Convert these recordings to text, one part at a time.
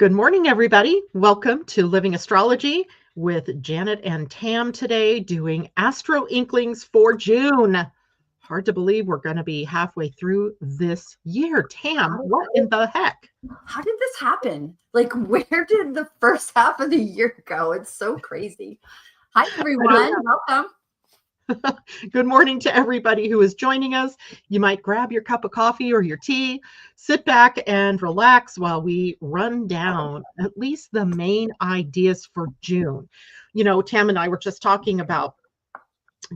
Good morning, everybody. Welcome to Living Astrology with Janet and Tam today doing AstroInklings for June. Hard to believe we're going to be halfway through this year. Tam, what in the heck? How did this happen? Like, where did the first half of the year go? It's so crazy. Hi, everyone. Welcome. Good morning to everybody who is joining us. You might grab your cup of coffee or your tea, sit back and relax while we run down at least the main ideas for June. You know, Tam and I were just talking about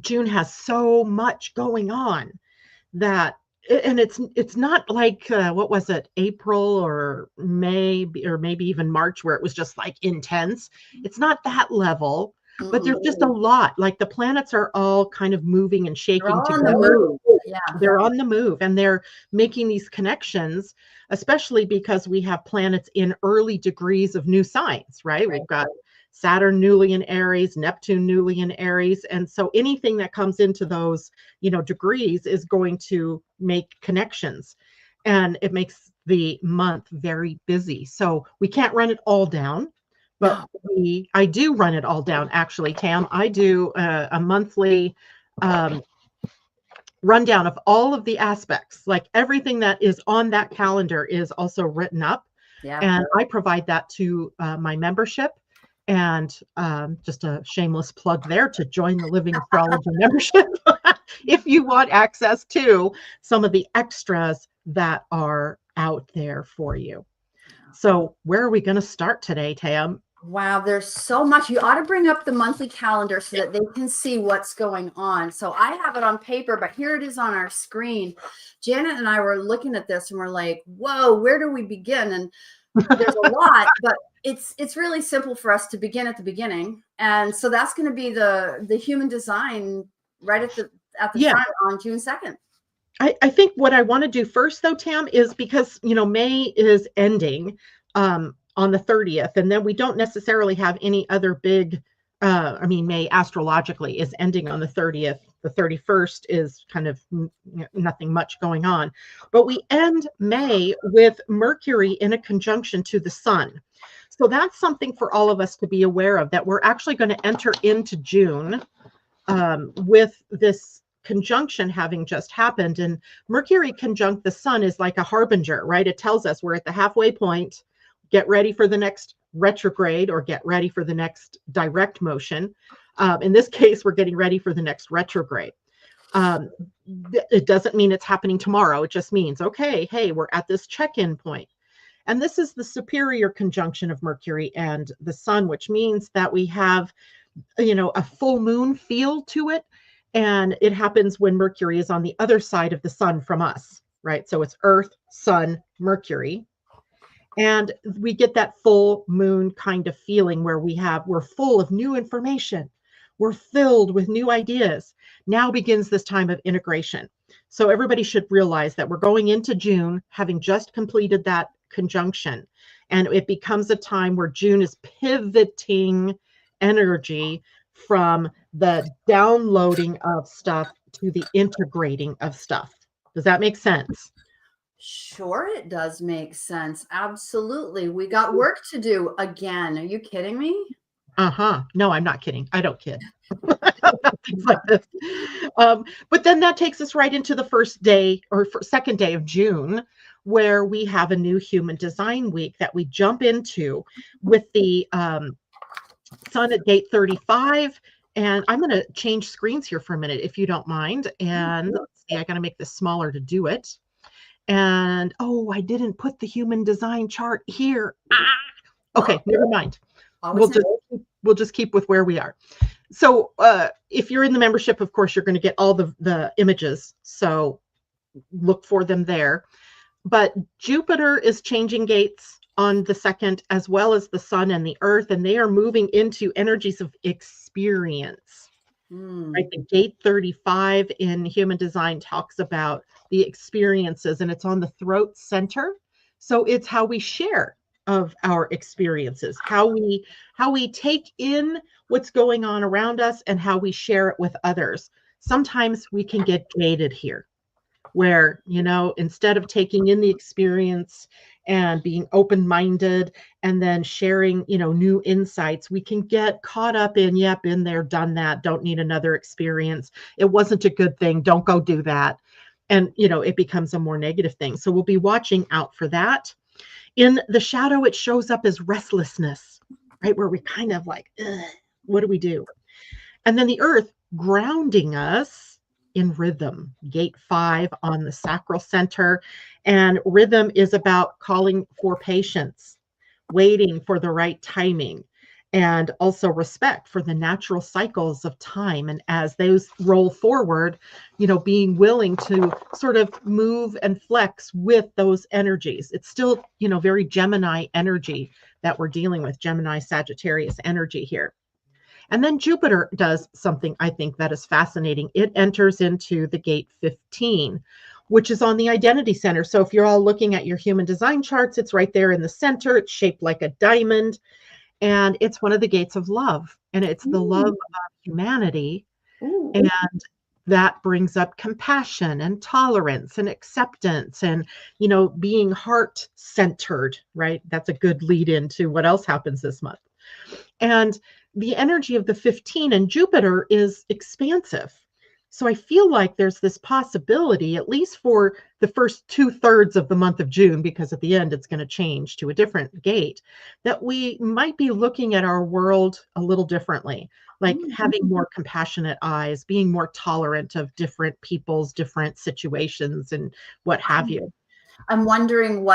June has so much going on that, and it's not like what was it, April or May or maybe even March, where it was just like intense. It's not that level. But there's just a lot. Like the planets are all kind of moving and shaking They're all together. on the move. Yeah. They're on the move and they're making these connections, especially because we have planets in early degrees of new signs, right? We've got Saturn newly in Aries, Neptune newly in Aries. And so anything that comes into those, degrees is going to make connections. And it makes the month very busy. So we can't run it all down. But I do run it all down, actually, Tam. I do a monthly rundown of all of the aspects. Like everything that is on that calendar is also written up. Yeah. And I provide that to my membership. And just a shameless plug there to join the Living Astrology membership if you want access to some of the extras that are out there for you. So where are we going to start today, Tam? Wow, there's so much. You ought to bring up the monthly calendar so that they can see what's going on. So I have it on paper, but here it is on our screen. Janet and I were looking at this and we're like, whoa, where do we begin? And there's a lot, but it's really simple for us to begin at the beginning. And so that's going to be the human design right at the front on June 2nd. I think what I want to do first, though, Tam, is because, May is ending on the 30th, and then we don't necessarily have any other big, May astrologically is ending on the 30th. The 31st is kind of nothing much going on. But we end May with Mercury in a conjunction to the sun. So that's something for all of us to be aware of, that we're actually going to enter into June with this conjunction having just happened. And Mercury conjunct the sun is like a harbinger, right? It tells us we're at the halfway point. Get ready for the next retrograde or get ready for the next direct motion. In this case, we're getting ready for the next retrograde. It doesn't mean it's happening tomorrow. It just means, okay, hey, we're at this check-in point. And this is the superior conjunction of Mercury and the sun, which means that we have, a full moon feel to it. And it happens when Mercury is on the other side of the sun from us, right? So it's Earth, Sun, Mercury. And we get that full moon kind of feeling where we're full of new information. We're filled with new ideas. Now begins this time of integration. So everybody should realize that we're going into June, having just completed that conjunction. And it becomes a time where June is pivoting energy from the downloading of stuff to the integrating of stuff. Does that make sense? Sure, it does make sense. Absolutely. We got work to do again. Are you kidding me? No, I'm not kidding. I don't kid. Things like this. But then that takes us right into the first day or second day of June, where we have a new human design week that we jump into with the sun at gate 35. And I'm going to change screens here for a minute, if you don't mind. And let's see, I got to make this smaller to do it. And, I didn't put the human design chart here. Okay, never mind. We'll just keep with where we are. So if you're in the membership, of course, you're going to get all the images. So look for them there. But Jupiter is changing gates on the 2nd, as well as the sun and the earth, and they are moving into energies of experience. Right? The gate 35 in human design talks about the experiences, and it's on the throat center. So it's how we share of our experiences, how we take in what's going on around us and how we share it with others. Sometimes we can get gated here. where, you know, instead of taking in the experience and being open-minded and then sharing, you know, new insights, we can get caught up in, yeah, been there, done that, don't need another experience. It wasn't a good thing. Don't go do that. And, you know, it becomes a more negative thing. So we'll be watching out for that. In the shadow, it shows up as restlessness, right? Where we kind of like, ugh, what do we do? And then the earth grounding us in rhythm, gate 5 on the sacral center. And rhythm is about calling for patience, waiting for the right timing, and also respect for the natural cycles of time. And as those roll forward, you know, being willing to sort of move and flex with those energies. It's still, you know, very Gemini energy that we're dealing with, Gemini Sagittarius energy here. And then Jupiter does something I think that is fascinating. It enters into the gate 15, which is on the identity center. So if you're all looking at your human design charts, it's right there in the center. It's shaped like a diamond, and it's one of the gates of love. And it's the love of humanity. And that brings up compassion and tolerance and acceptance and, you know, being heart-centered, right? That's a good lead into what else happens this month. And the energy of the 15 and Jupiter is expansive. So I feel like there's this possibility, at least for the first 2/3 of the month of June, because at the end it's going to change to a different gate, that we might be looking at our world a little differently, like having more compassionate eyes, being more tolerant of different people's different situations and what have you. I'm wondering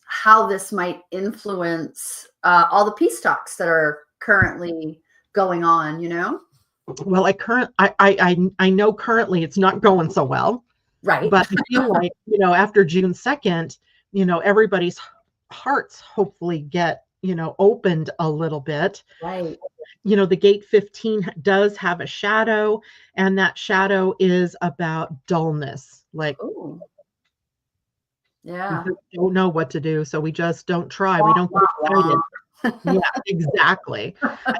how this might influence all the peace talks that are currently going on, you know? Well, I know currently it's not going so well, Right. but I feel like, you know, after June 2nd, you know, everybody's hearts hopefully get, you know, opened a little bit. Right. You know, the gate 15 does have a shadow, and that shadow is about dullness. Like, Ooh. we Yeah. just don't know what to do, so we just don't try. We don't get excited. Yeah, exactly.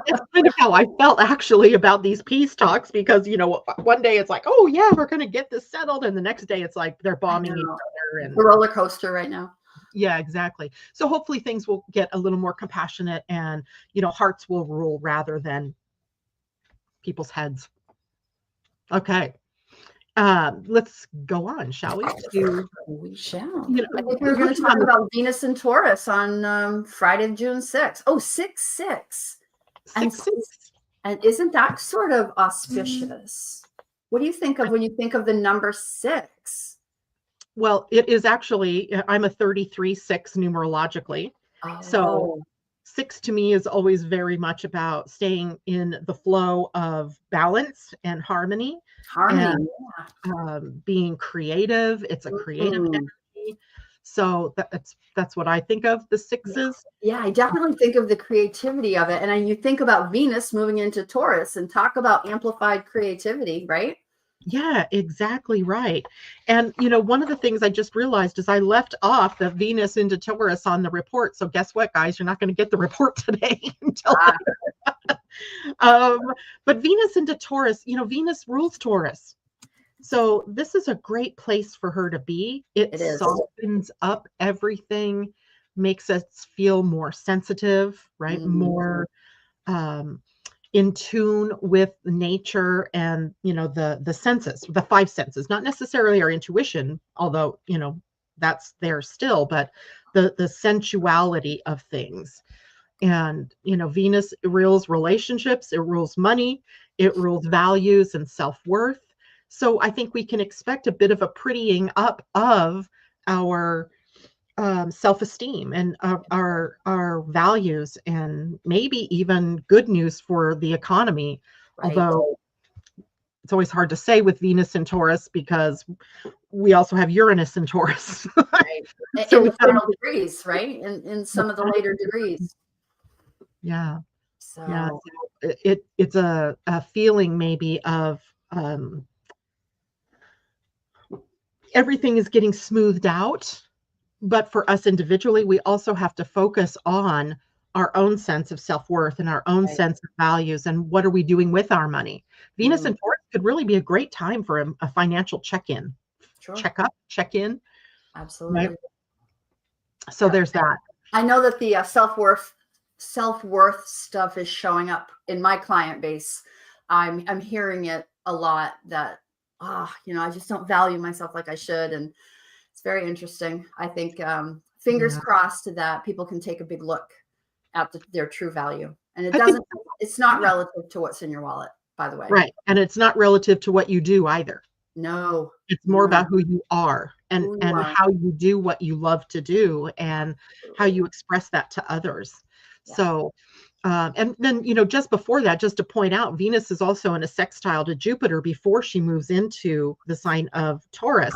It's kind of how I felt actually about these peace talks, because, you know, one day it's like, oh yeah, we're going to get this settled. And the next day it's like they're bombing each other. And the roller coaster right now. yeah, exactly. So hopefully things will get a little more compassionate, and, you know, hearts will rule rather than people's heads. Okay. Let's go on, shall we? We shall. You know, I think we were going to talk about Venus and Taurus on Friday, June 6th. Oh, 6/6. 6/6. And isn't that sort of auspicious? What do you think of when you think of the number 6? Well, it is actually, I'm a 33/6 numerologically. Oh. So 6 to me is always very much about staying in the flow of balance and harmony. And being creative. It's a creative energy. So that's what I think of the 6s. Yeah, I definitely think of the creativity of it. And then you think about Venus moving into Taurus, and talk about amplified creativity, right? Yeah, exactly right. And, you know, one of the things I just realized is I left off the Venus into Taurus on the report. So guess what, guys? You're not going to get the report today until but Venus into Taurus, you know, Venus rules Taurus. So this is a great place for her to be. It softens up everything, makes us feel more sensitive, right? More in tune with nature and, you know, the senses, the 5 senses, not necessarily our intuition, although, you know, that's there still, but the sensuality of things. And, you know, Venus rules relationships, it rules money, it rules values and self-worth. So I think we can expect a bit of a prettying up of our self-esteem and our values, and maybe even good news for the economy. Right. Although it's always hard to say with Venus in Taurus, because we also have Uranus in Taurus. Right. So in the final degrees, right? In some of the later degrees. Yeah. So yeah, it's a feeling maybe of everything is getting smoothed out. But for us individually, we also have to focus on our own sense of self-worth and our own sense of values, and what are we doing with our money. Venus and Taurus could really be a great time for a financial check-in. check up, check in. Absolutely. Right? So there's that. I know that the self-worth stuff is showing up in my client base. I'm hearing it a lot that, I just don't value myself like I should. And it's very interesting. I think fingers crossed that people can take a big look at their true value. And it's not relative to what's in your wallet, by the way. Right. And it's not relative to what you do either. No. It's more about who you are and how you do what you love to do and how you express that to others. Yeah. So, and then, just before that, just to point out, Venus is also in a sextile to Jupiter before she moves into the sign of Taurus.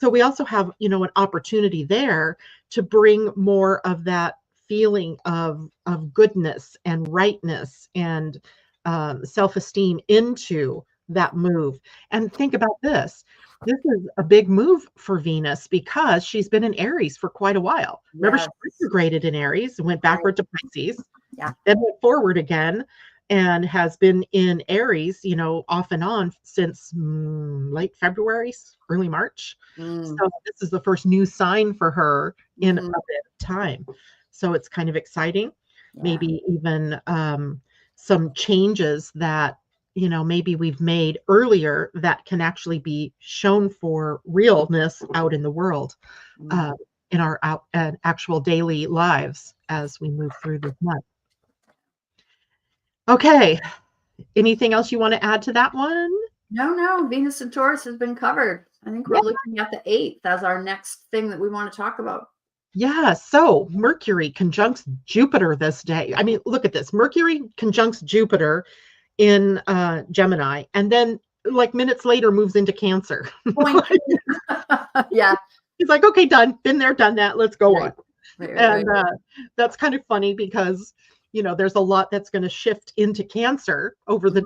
So we also have, an opportunity there to bring more of that feeling of goodness and rightness and self-esteem into that move. And think about this. This is a big move for Venus because she's been in Aries for quite a while. Yes. Remember, she retrograded in Aries and went backward to Pisces, then went forward again and has been in Aries, off and on since late February, early March. So this is the first new sign for her in a bit of time. So it's kind of exciting. Maybe even some changes that maybe we've made earlier that can actually be shown for realness out in the world, in our actual daily lives as we move through this month. Okay. Anything else you want to add to that one? No. Venus and Taurus has been covered. I think we're looking at the 8th as our next thing that we want to talk about. Yeah, so Mercury conjuncts Jupiter this day. I mean, look at this. Mercury conjuncts Jupiter in Gemini, and then like minutes later moves into Cancer. Yeah. He's like, okay, done. Been there, done that. Let's go on. Right. That's kind of funny because, there's a lot that's going to shift into Cancer over the,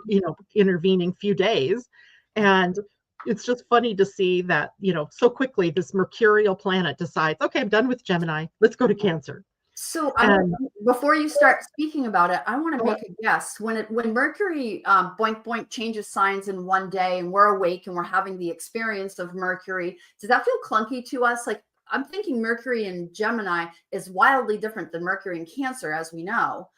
intervening few days. And it's just funny to see that, so quickly this mercurial planet decides, okay, I'm done with Gemini. Let's go to Cancer. So before you start speaking about it, I want to make a guess. When Mercury boink boink changes signs in one day and we're awake and we're having the experience of Mercury, does that feel clunky to us? Like, I'm thinking Mercury in Gemini is wildly different than Mercury in Cancer, as we know.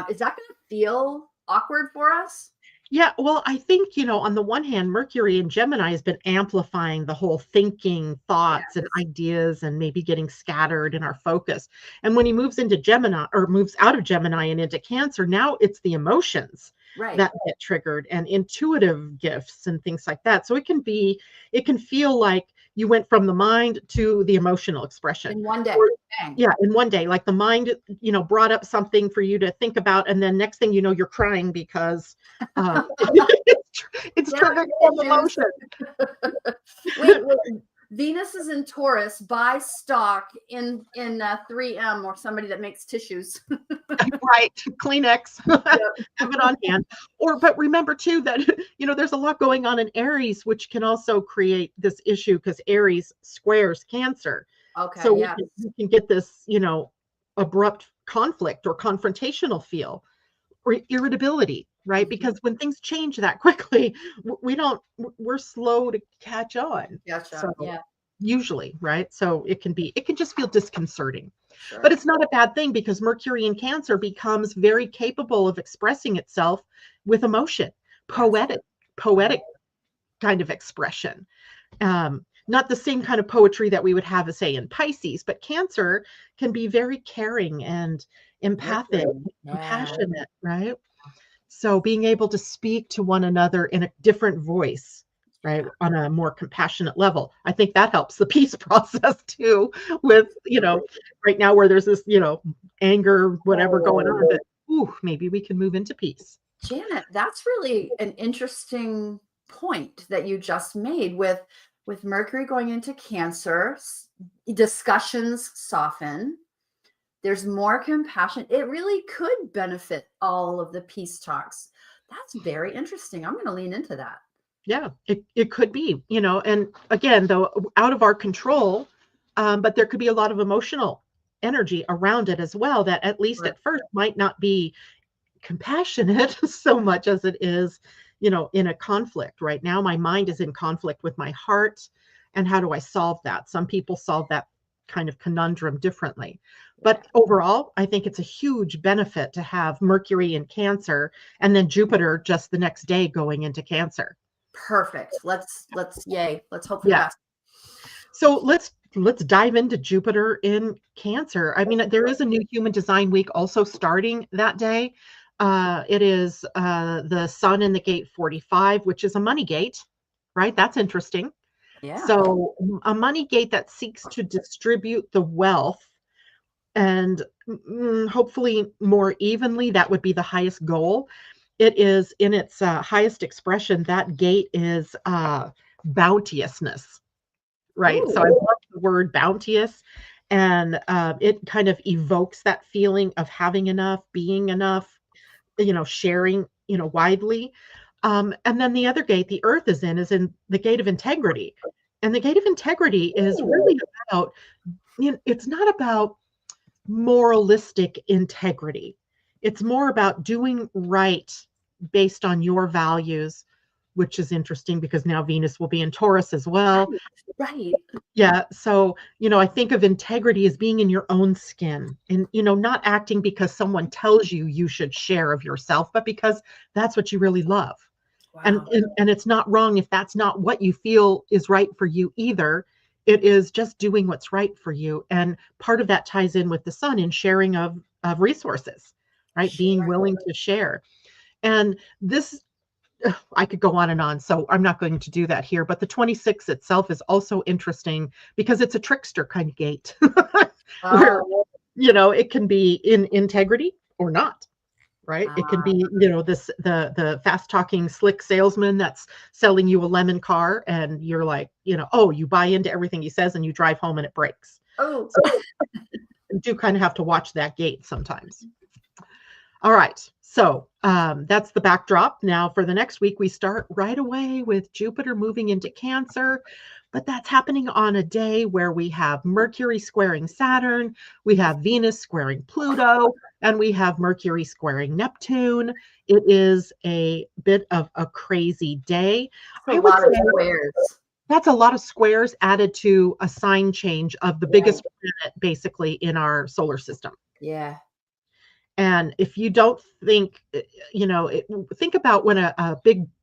Is that going to feel awkward for us? Yeah, well, I think, on the one hand, Mercury in Gemini has been amplifying the whole thinking, thoughts, and ideas, and maybe getting scattered in our focus. And when he moves into Gemini or moves out of Gemini and into Cancer, now it's the emotions that get triggered and intuitive gifts and things like that. So it can feel like you went from the mind to the emotional expression in one day. In one day, like the mind, brought up something for you to think about. And then next thing you know, you're crying because it's triggering emotion. Wait, Venus is in Taurus. Buy stock in 3M or somebody that makes tissues. Right. Kleenex. Have it on hand. But remember too that, there's a lot going on in Aries, which can also create this issue because Aries squares Cancer. Okay. So we can get this, abrupt conflict or confrontational feel or irritability, right? Because when things change that quickly, we're slow to catch on. Usually, right? So it can just feel disconcerting. Sure. But it's not a bad thing because Mercury in Cancer becomes very capable of expressing itself with emotion, poetic kind of expression. Not the same kind of poetry that we would have, say, in Pisces, but Cancer can be very caring and empathic, compassionate, right? So being able to speak to one another in a different voice, right, on a more compassionate level, I think that helps the peace process too with, right now where there's this, anger, whatever going on, but maybe we can move into peace. Janet, that's really an interesting point that you just made with Mercury going into Cancer. Discussions soften. There's more compassion. It really could benefit all of the peace talks. That's very interesting. I'm going to lean into that. Yeah, it could be, and again, though, out of our control, but there could be a lot of emotional energy around it as well that at least at first might not be compassionate so much as it is, in a conflict. Right now, my mind is in conflict with my heart and how do I solve that? Some people solve that kind of conundrum differently. But overall, I think it's a huge benefit to have Mercury in Cancer and then Jupiter just the next day going into Cancer. Perfect. Yay. Let's hope for the Yeah. best. So let's dive into Jupiter in Cancer. I mean, there is a new Human Design Week also starting that day. It is the Sun in the gate 45, which is a money gate, right? That's interesting. Yeah. So a money gate that seeks to distribute the wealth and hopefully more evenly. That would be the highest goal. It is in its highest expression. That gate is bounteousness, right? Ooh. So I love the word bounteous, and it kind of evokes that feeling of having enough, being enough, sharing, widely. And then the other gate the Earth is in the gate of integrity. And the gate of integrity is really about, it's not about moralistic integrity. It's more about doing right based on your values, which is interesting because now Venus will be in Taurus as well. Right. Yeah. So, I think of integrity as being in your own skin and, not acting because someone tells you you should share of yourself, but because that's what you really love. Wow. And it's not wrong if that's not what you feel is right for you either. It is just doing what's right for you. And part of that ties in with the Sun in sharing of resources, right? Sure. Being willing to share. And this, I could go on and on, so I'm not going to do that here. But the 26 itself is also interesting because it's a trickster kind of gate where, it can be in integrity or not. Right. It can be, the fast talking, slick salesman that's selling you a lemon car and you're like, oh, you buy into everything he says and you drive home and it breaks. Oh, so you do kind of have to watch that gate sometimes. All right. So that's the backdrop. Now for the next week, we start right away with Jupiter moving into Cancer. But that's happening on a day where we have Mercury squaring Saturn, we have Venus squaring Pluto, and we have Mercury squaring Neptune. It is a bit of a crazy day. a lot of squares. That's a lot of squares added to a sign change of the biggest planet basically in our solar system. Yeah. And if you don't think, think about when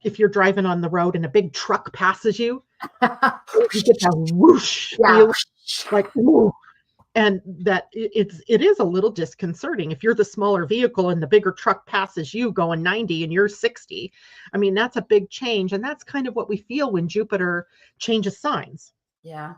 if you're driving on the road and a big truck passes you, you get that whoosh feel, like, whoo. And that it is a little disconcerting. If you're the smaller vehicle and the bigger truck passes you going 90 and you're 60, I mean, that's a big change. And that's kind of what we feel when Jupiter changes signs. Yeah.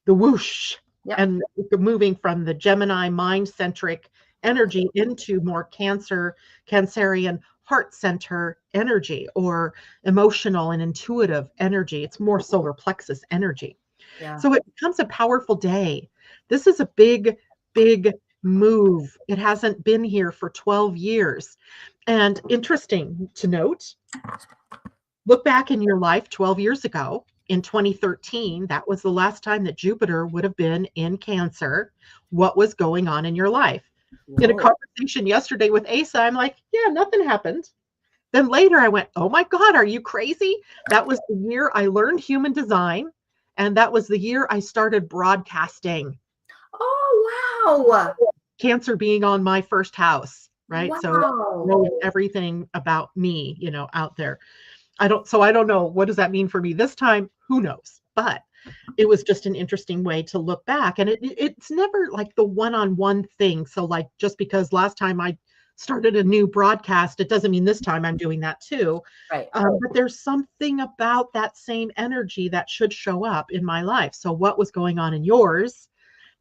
The whoosh. Yep. And moving from the Gemini mind-centric energy into more Cancerian heart center energy or emotional and intuitive energy. It's more solar plexus energy. Yeah. So it becomes a powerful day. This is a big, big move. It hasn't been here for 12 years. And interesting to note, look back in your life 12 years ago. In 2013, that was the last time that Jupiter would have been in Cancer. What was going on in your life? Whoa. In a conversation yesterday with Asa, I'm like, yeah, nothing happened. Then later I went, oh my God, are you crazy? That was the year I learned human design. And that was the year I started broadcasting. Oh, wow. Cancer being on my first house, right? Wow. So everything about me, out there. I don't know. What does that mean for me this time? Who knows? But it was just an interesting way to look back. And it's never like the one-on-one thing. So like, just because last time I started a new broadcast, it doesn't mean this time I'm doing that too. Right. But there's something about that same energy that should show up in my life. So what was going on in yours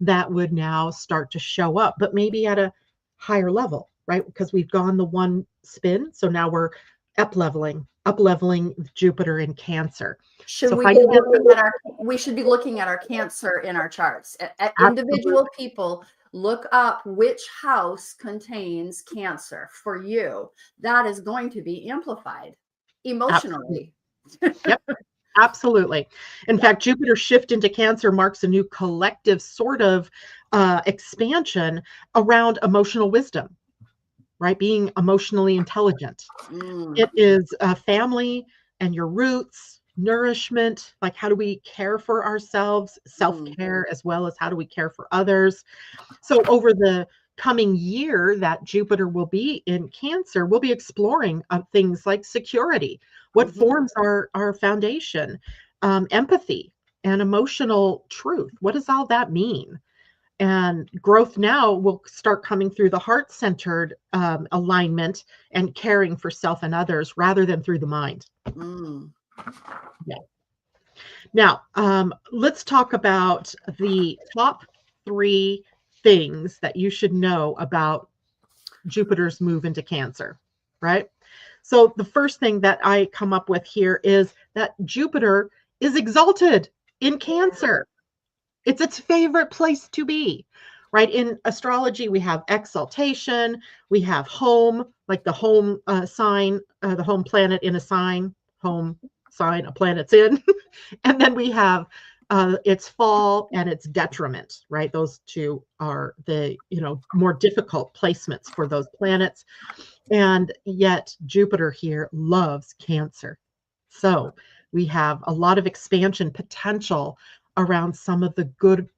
that would now start to show up, but maybe at a higher level, right? Because we've gone the one spin. So now we're up-leveling Jupiter in Cancer. Should we should be looking at our Cancer in our charts. At individual people, look up which house contains Cancer for you. That is going to be amplified emotionally. Yep, absolutely. In fact, Jupiter shift into Cancer marks a new collective sort of expansion around emotional wisdom. Right? Being emotionally intelligent. It is family and your roots, nourishment, like how do we care for ourselves, self-care, as well as how do we care for others. So over the coming year that Jupiter will be in Cancer, we'll be exploring things like security, what forms our foundation, empathy, and emotional truth. What does all that mean? And growth now will start coming through the heart-centered alignment and caring for self and others rather than through the mind. Yeah. Now, let's talk about the top 3 things that you should know about Jupiter's move into Cancer, right? So the first thing that I come up with here is that Jupiter is exalted in Cancer. It's its favorite place to be, right? In astrology, we have exaltation, we have home, like the home sign, the home planet in a sign, home sign, a planet's in. And then we have its fall and its detriment, right? Those two are the, more difficult placements for those planets. And yet Jupiter here loves Cancer. So we have a lot of expansion potential around some of the good,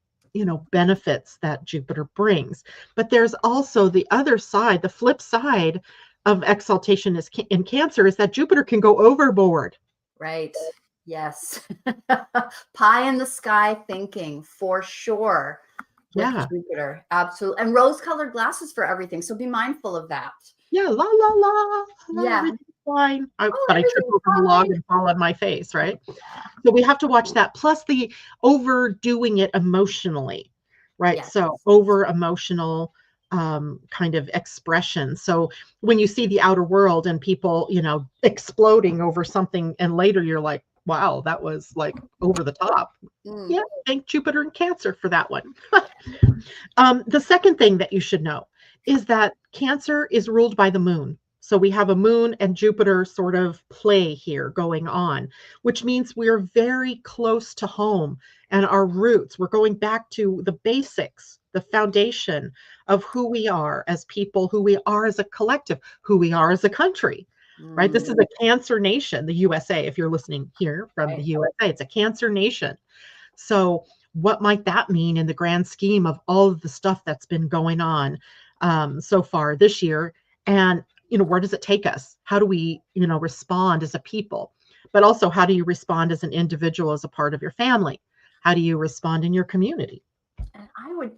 benefits that Jupiter brings. But there's also the other side, the flip side of exaltation in Cancer is that Jupiter can go overboard. Right. Yes. Pie in the sky thinking for sure. With Jupiter. Absolutely. And rose-colored glasses for everything. So be mindful of that. Yeah. La, la, la. Yeah. Everything's fine. But I trip over the log and fall on my face, right? So we have to watch that. Plus the overdoing it emotionally, right? Yes. So over emotional kind of expression. So when you see the outer world and people, exploding over something, and later you're like, wow, that was like over the top. Yeah, thank Jupiter and Cancer for that one. The second thing that you should know is that Cancer is ruled by the moon. So we have a moon and Jupiter sort of play here going on, which means we're very close to home and our roots. We're going back to the basics, the foundation of who we are as people, who we are as a collective, who we are as a country. Right? This is a Cancer nation, the USA. If you're listening here from the USA, it's a Cancer nation. So what might that mean in the grand scheme of all of the stuff that's been going on so far this year? And, where does it take us? How do we, respond as a people? But also, how do you respond as an individual, as a part of your family? How do you respond in your community? And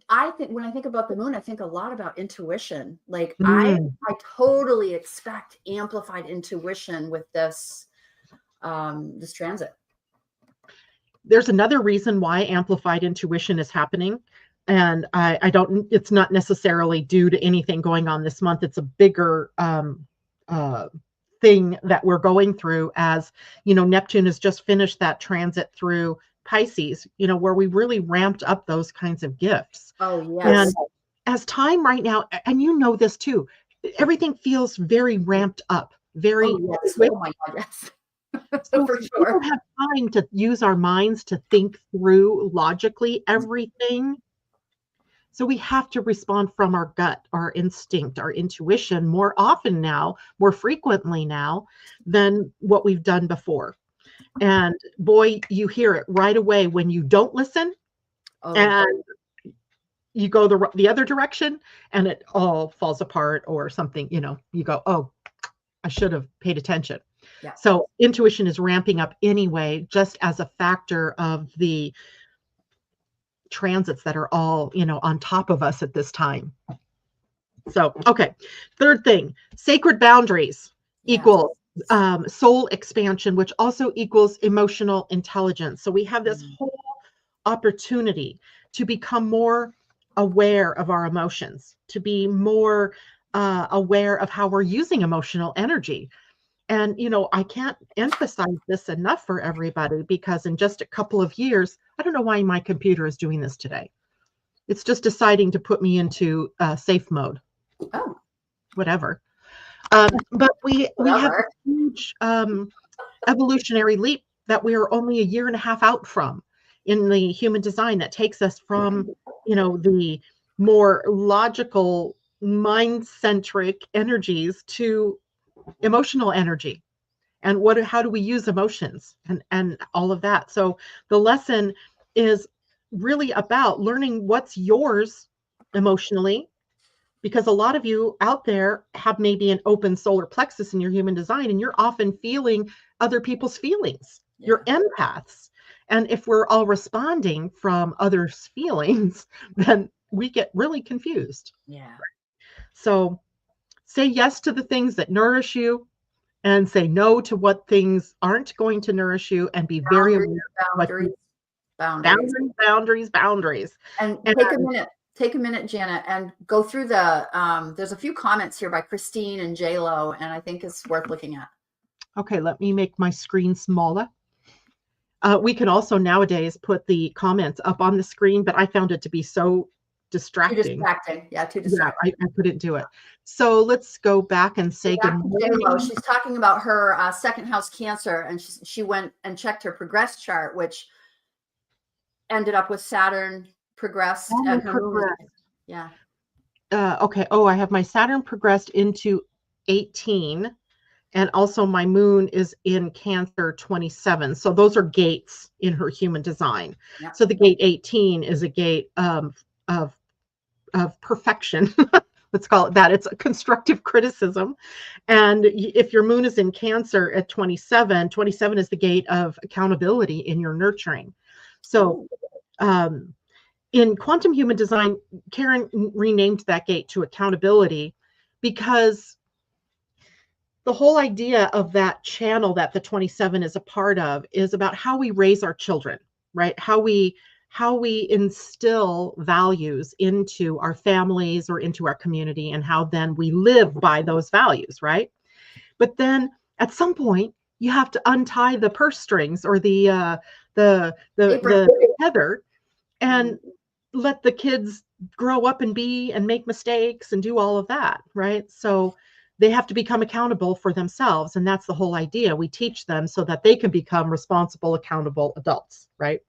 I think when I think about the moon, I think a lot about intuition. Like I totally expect amplified intuition with this transit. There's another reason why amplified intuition is happening. And it's not necessarily due to anything going on this month. It's a bigger thing that we're going through as, Neptune has just finished that transit through Pisces, where we really ramped up those kinds of gifts. Oh, yes. And as time right now, and this too, everything feels very ramped up, very quick. Oh my God, yes. So for sure. We don't have time to use our minds to think through logically everything. So we have to respond from our gut, our instinct, our intuition more often now, more frequently now than what we've done before. And boy, you hear it right away when you don't listen and you go the other direction and it all falls apart or something, you go, oh, I should have paid attention. Yeah. So intuition is ramping up anyway, just as a factor of the transits that are all, on top of us at this time. So, okay. Third thing, sacred boundaries equals soul expansion, which also equals emotional intelligence. So we have this whole opportunity to become more aware of our emotions, to be more aware of how we're using emotional energy. And, I can't emphasize this enough for everybody because in just a couple of years, I don't know why my computer is doing this today. It's just deciding to put me into safe mode. Oh, whatever. But we have a huge evolutionary leap that we are only a year and a half out from in the human design that takes us from, the more logical, mind-centric energies to emotional energy and how do we use emotions and all of that. So the lesson is really about learning what's yours emotionally, because a lot of you out there have maybe an open solar plexus in your human design, and you're often feeling other people's feelings. Yeah. You're empaths. And if we're all responding from others' feelings, then we get really confused. Yeah. So say yes to the things that nourish you, and say no to what things aren't going to nourish you, and be very aware of what you— boundaries. And take a minute, Janet, and go through there's a few comments here by Christine and J-Lo, and I think it's worth looking at. Okay, let me make my screen smaller. We can also nowadays put the comments up on the screen, but I found it to be so distracting. Too distracting. Yeah, too distracting. Yeah, I couldn't do it. So let's go back and say good morning. She's talking about her second house Cancer, and she went and checked her progressed chart, which ended up with Saturn progressed and her moon. Yeah. Okay. Oh, I have my Saturn progressed into 18, and also my moon is in Cancer 27. So those are gates in her human design. Yeah. So the gate 18 is a gate of perfection. Let's call it that. It's a constructive criticism. And if your moon is in Cancer at 27, 27 is the gate of accountability in your nurturing. So in quantum human design, Karen renamed that gate to accountability, because the whole idea of that channel that the 27 is a part of is about how we raise our children, right? How we instill values into our families or into our community, and how then we live by those values, right? But then at some point you have to untie the purse strings or the tether, and let the kids grow up and make mistakes and do all of that, right? So they have to become accountable for themselves. And that's the whole idea. We teach them so that they can become responsible, accountable adults, right?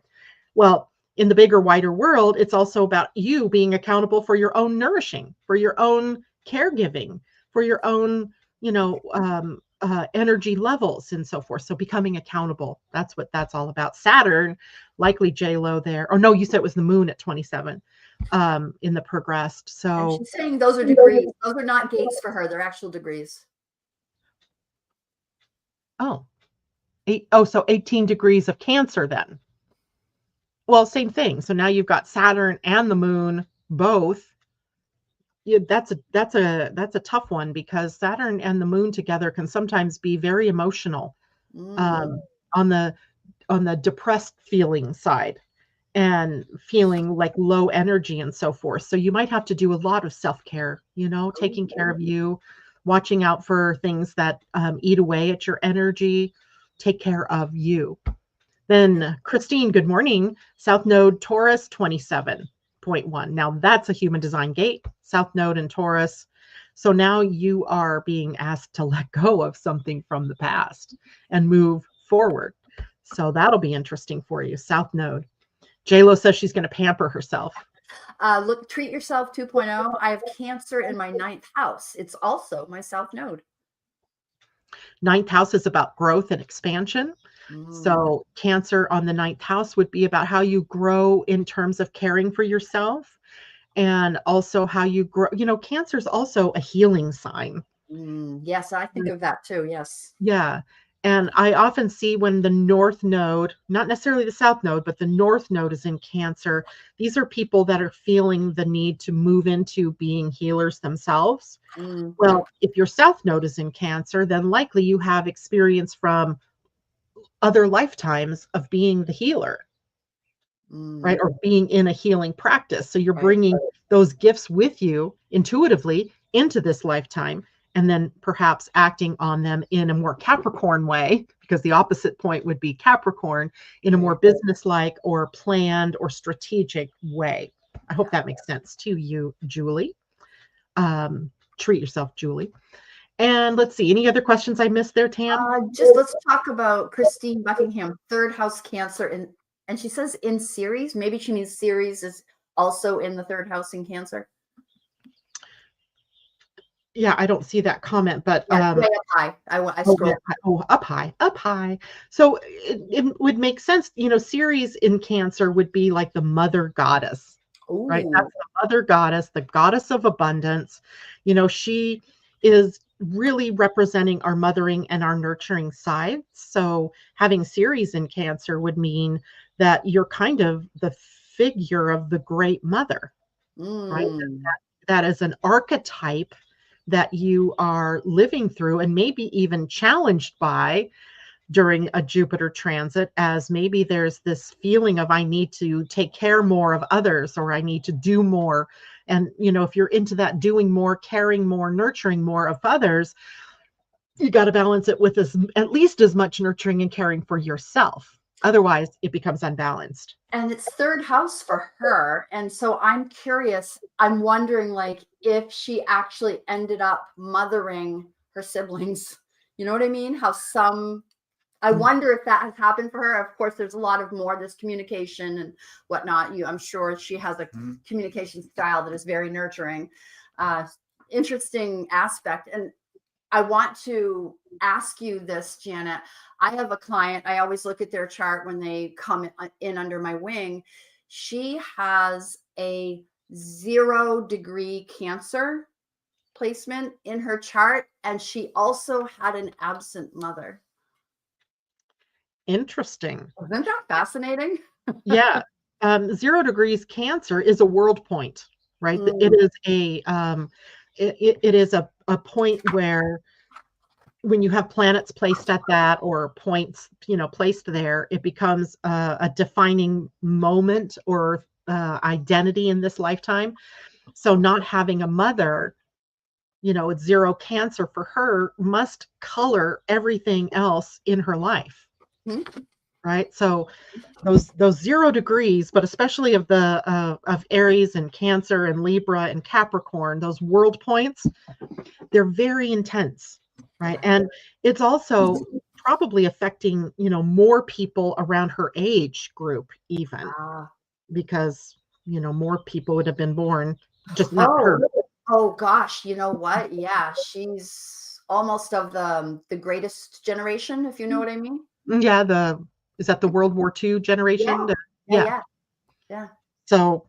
Well, in the bigger, wider world, it's also about you being accountable for your own nourishing, for your own caregiving, for your own, energy levels and so forth. So becoming accountable, that's what that's all about. Saturn, likely J-Lo there. Or no, you said it was the moon at 27 in the progressed. So and she's saying those are degrees. Those are not gates for her. They're actual degrees. so 18 degrees of Cancer then. Well, same thing. So now you've got Saturn and the moon both. Yeah, that's a tough one, because Saturn and the moon together can sometimes be very emotional on the depressed feeling side, and feeling like low energy and so forth. So you might have to do a lot of self-care, taking care of you, watching out for things that eat away at your energy. Take care of you. Then Christine, good morning. South Node Taurus 27.1. Now that's a human design gate, South Node and Taurus. So now you are being asked to let go of something from the past and move forward. So that'll be interesting for you, South Node. J-Lo says she's going to pamper herself. Look, Treat Yourself 2.0. I have Cancer in my 9th house. It's also my South Node. 9th house is about growth and expansion. So Cancer on the 9th house would be about how you grow in terms of caring for yourself, and also how you grow. Cancer is also a healing sign. Yes, I think of that too. Yes. Yeah. And I often see when the North Node, not necessarily the South Node, but the North Node is in Cancer, these are people that are feeling the need to move into being healers themselves. Well, if your South Node is in Cancer, then likely you have experience from other lifetimes of being the healer, right? Or being in a healing practice. So you're bringing those gifts with you intuitively into this lifetime, and then perhaps acting on them in a more Capricorn way, because the opposite point would be Capricorn, in a more business-like or planned or strategic way. I hope that makes sense to you, Julie. Treat yourself, Julie. And let's see, any other questions I missed there, Tam? Let's talk about Christine Buckingham, 3rd house Cancer, and she says in Ceres. Maybe she means Ceres is also in the 3rd house in Cancer. Yeah, I don't see that comment, but Yeah, way up high. I oh, way scrolled. up high. Oh, up high, up high. So it would make sense. Ceres in Cancer would be like the mother goddess, right? Ooh. That's the mother goddess, the goddess of abundance. She is really representing our mothering and our nurturing sides. So having Ceres in Cancer would mean that you're kind of the figure of the great mother, right? Mm. That is an archetype that you are living through and maybe even challenged by during a Jupiter transit, as maybe there's this feeling of I need to take care more of others, or I need to do more. And if you're into that doing more, caring more, nurturing more of others, you got to balance it with at least as much nurturing and caring for yourself. Otherwise it becomes unbalanced. And it's third house for her. And so I'm curious, I'm wondering like if she actually ended up mothering her siblings. You know what I mean? I wonder if that has happened for her. Of course, there's a lot of more this communication and whatnot. I'm sure she has a communication style that is very nurturing. Interesting aspect. And I want to ask you this, Janet. I have a client. I always look at their chart when they come in under my wing. She has a 0-degree Cancer placement in her chart, and she also had an absent mother. Interesting. Isn't that fascinating? Yeah. 0 degrees Cancer is a world point, right? It is it is a point where when you have planets placed at that, or points, placed there, it becomes a defining moment or identity in this lifetime. So not having a mother, it's 0 Cancer for her, must color everything else in her life. Mm-hmm. Right. So those 0 degrees, but especially of Aries and Cancer and Libra and Capricorn, those world points, they're very intense. Right. And it's also probably affecting, more people around her age group, even because, more people would have been born, just not her. Oh gosh, you know what? Yeah, she's almost of the greatest generation, if you know what I mean. Yeah, is that the World War II generation? Yeah. So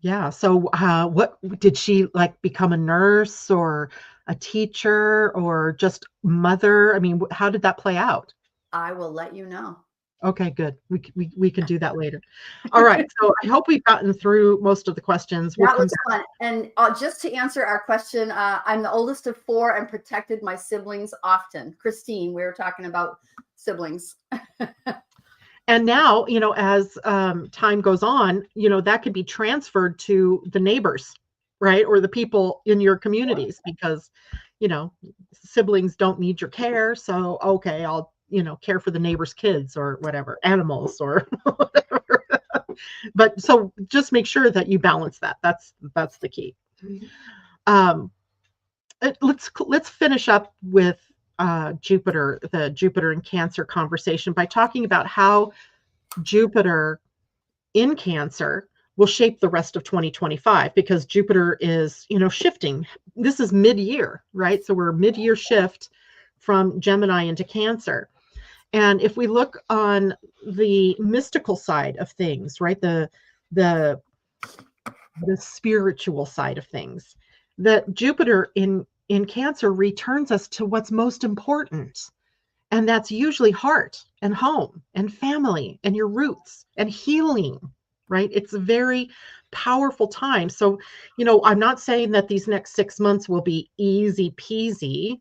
yeah. So, what did she like become a nurse or a teacher or just mother? I mean, how did that play out? I will let you know. Okay, good. We can do that later. All right. So I hope we've gotten through most of the questions. We'll That come was fun. And just to answer our question, I'm the oldest of 4 and protected my siblings often. Christine, we were talking about siblings. And now, as time goes on, that could be transferred to the neighbors, right? Or the people in your communities, because, siblings don't need your care. So, okay, I'll, care for the neighbor's kids or whatever, animals or whatever. But so just make sure that you balance that. That's the key. Let's finish up with Jupiter, the Jupiter in Cancer conversation, by talking about how Jupiter in Cancer will shape the rest of 2025, because Jupiter is, shifting. This is mid-year, right? So we're mid-year shift from Gemini into Cancer. And if we look on the mystical side of things, right, the spiritual side of things, that Jupiter in Cancer returns us to what's most important. And that's usually heart and home and family and your roots and healing, right? It's a very powerful time. So, I'm not saying that these next 6 months will be easy peasy,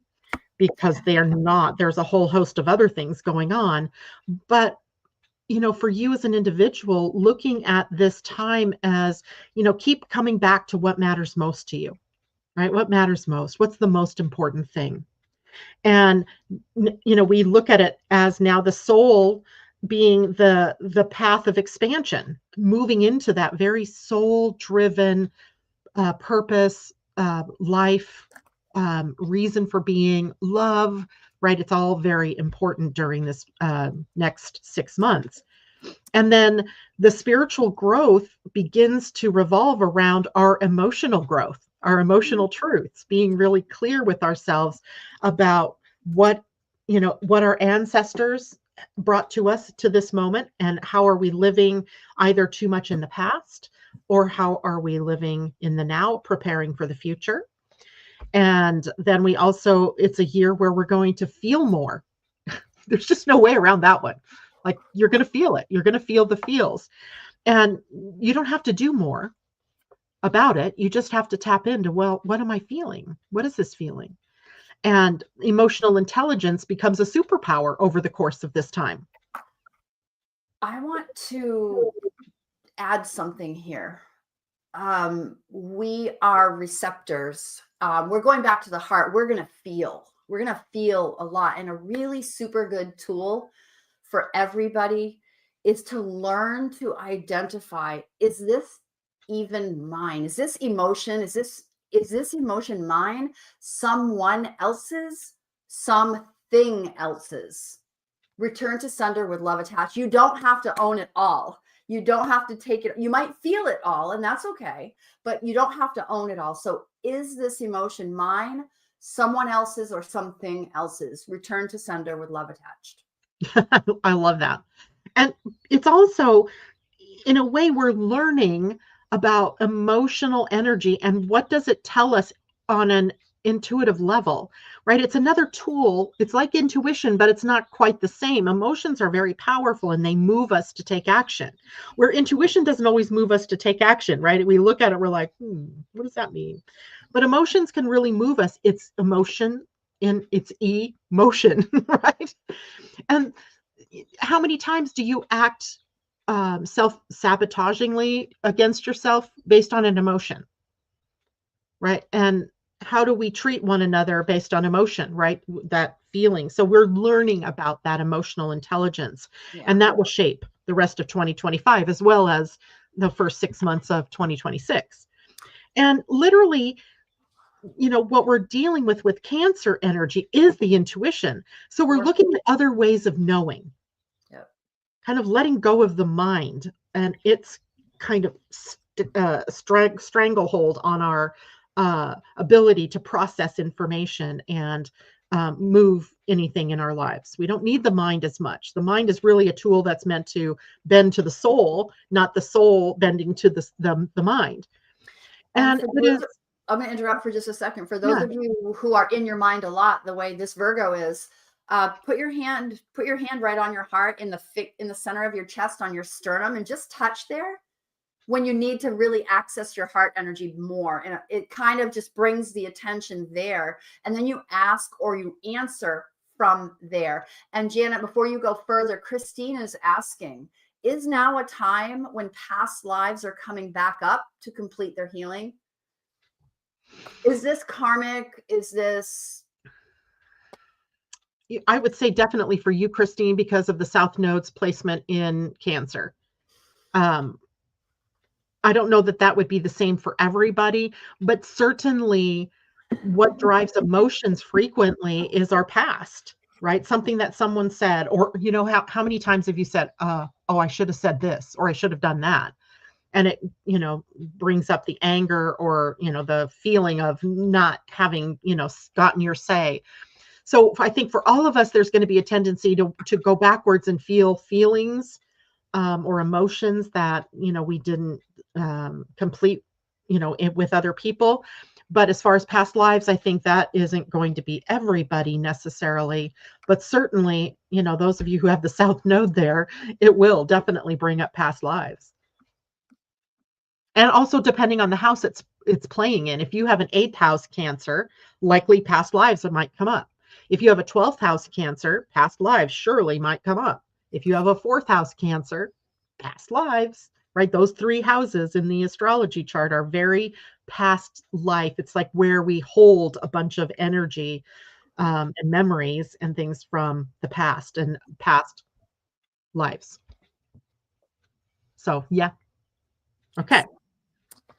because they are not. There's a whole host of other things going on. But, for you as an individual, looking at this time as, keep coming back to what matters most to you, right? What matters most? What's the most important thing? And we look at it as now the soul being the path of expansion, moving into that very soul driven purpose, life, reason for being, love, right? It's all very important during this next 6 months. And then the spiritual growth begins to revolve around our emotional growth, our emotional truths, being really clear with ourselves about what, what our ancestors brought to us to this moment, and how are we living either too much in the past, or how are we living in the now, preparing for the future. And then we also, it's a year where we're going to feel more. There's just no way around that one. Like, you're going to feel it. You're going to feel the feels. And you don't have to do more about it. You just have to tap into, well, what am I feeling? What is this feeling? And emotional intelligence becomes a superpower over the course of this time. I want to add something here. We are receptors. We're going back to the heart. We're going to feel. We're going to feel a lot. And a really super good tool for everybody is to learn to identify, is this even mine? Is this emotion? Is this emotion mine? Someone else's? Something else's? Return to sender with love attached. You don't have to own it all. You don't have to take it. You might feel it all, and that's okay, but you don't have to own it all. So is this emotion mine, someone else's, or something else's? Return to sender with love attached. I love that. And it's also, in a way, we're learning about emotional energy and what does it tell us on an intuitive level, right? It's another tool. It's like intuition, but it's not quite the same. Emotions are very powerful and they move us to take action, where intuition doesn't always move us to take action, right? We look at it, we're like, what does that mean? But emotions can really move us. It's emotion in its emotion, right? And how many times do you act self-sabotagingly against yourself based on an emotion, right? And how do we treat one another based on emotion, right? That feeling. So we're learning about that emotional intelligence, and that will shape the rest of 2025 as well as the first 6 months of 2026. And literally, what we're dealing with Cancer energy is the intuition. So we're looking at other ways of knowing, kind of letting go of the mind and its kind of stranglehold on our ability to process information and move anything in our lives. We don't need the mind as much. The mind is really a tool that's meant to bend to the soul, not the soul bending to the mind. And I'm going to interrupt for just a second. For those of you who are in your mind a lot, the way this Virgo is, put your hand right on your heart in the center of your chest, on your sternum, and just touch there when you need to really access your heart energy more. And it kind of just brings the attention there. And then you ask or you answer from there. And Janet, before you go further, Christine is asking, is now a time when past lives are coming back up to complete their healing? Is this karmic? Is this... I would say definitely for you, Christine, because of the South Node's placement in Cancer. I don't know that that would be the same for everybody, but certainly what drives emotions frequently is our past, right? Something that someone said, or, how many times have you said, oh, I should have said this, or I should have done that. And it, brings up the anger or, the feeling of not having, gotten your say. So I think for all of us, there's going to be a tendency to go backwards and feel feelings or emotions that, we didn't complete, with other people. But as far as past lives, I think that isn't going to be everybody necessarily, but certainly, those of you who have the South Node there, it will definitely bring up past lives. And also depending on the house it's playing in. If you have an 8th house Cancer, likely past lives might come up. If you have a 12th house Cancer, past lives surely might come up. If you have a 4th house Cancer, past lives, right? Those 3 houses in the astrology chart are very past life. It's like where we hold a bunch of energy and memories and things from the past and past lives. So, yeah. Okay.